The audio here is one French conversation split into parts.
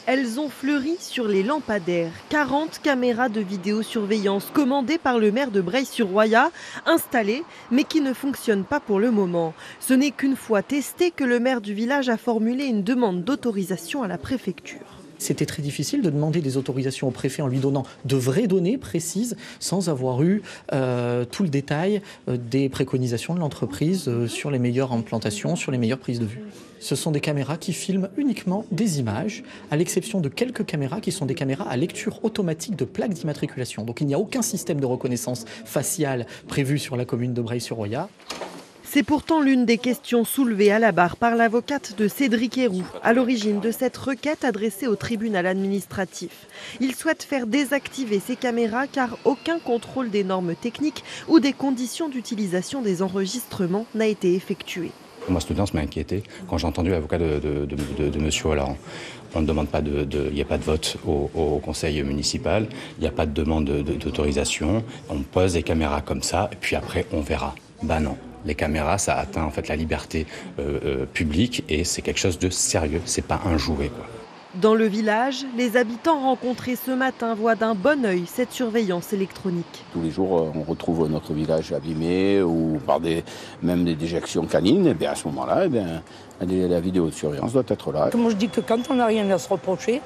Elles ont fleuri sur les lampadaires. 40 caméras de vidéosurveillance commandées par le maire de Breil-sur-Roya, installées, mais qui ne fonctionnent pas pour le moment. Ce n'est qu'une fois testées que le maire du village a formulé une demande d'autorisation à la préfecture. C'était très difficile de demander des autorisations au préfet en lui donnant de vraies données précises sans avoir eu tout le détail des préconisations de l'entreprise sur les meilleures implantations, sur les meilleures prises de vue. Ce sont des caméras qui filment uniquement des images, à l'exception de quelques caméras qui sont des caméras à lecture automatique de plaques d'immatriculation. Donc il n'y a aucun système de reconnaissance faciale prévu sur la commune de Breil-sur-Roya. C'est pourtant l'une des questions soulevées à la barre par l'avocate de Cédric Héroux, à l'origine de cette requête adressée au tribunal administratif. Il souhaite faire désactiver ces caméras car aucun contrôle des normes techniques ou des conditions d'utilisation des enregistrements n'a été effectué. Moi, cette audience m'a inquiété quand j'ai entendu l'avocat de monsieur Hollande. On ne demande pas il n'y a pas de vote au conseil municipal, il n'y a pas de demande d'autorisation. On pose des caméras comme ça et puis après on verra. Ben non. Les caméras, ça atteint en fait la liberté publique et c'est quelque chose de sérieux, c'est pas un jouet, quoi. Dans le village, les habitants rencontrés ce matin voient d'un bon œil cette surveillance électronique. Tous les jours, on retrouve notre village abîmé ou par même des déjections canines. Et bien à ce moment-là, la vidéosurveillance doit être là. Moi, je dis que quand on n'a rien à se reprocher,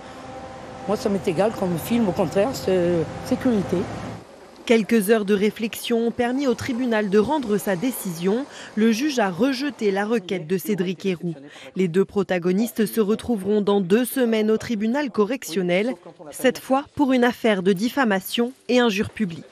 moi, ça m'est égal qu'on me filme. Au contraire, c'est sécurité. Quelques heures de réflexion ont permis au tribunal de rendre sa décision. Le juge a rejeté la requête de Cédric Héroux. Les deux protagonistes se retrouveront dans 2 semaines au tribunal correctionnel, cette fois pour une affaire de diffamation et injure publique.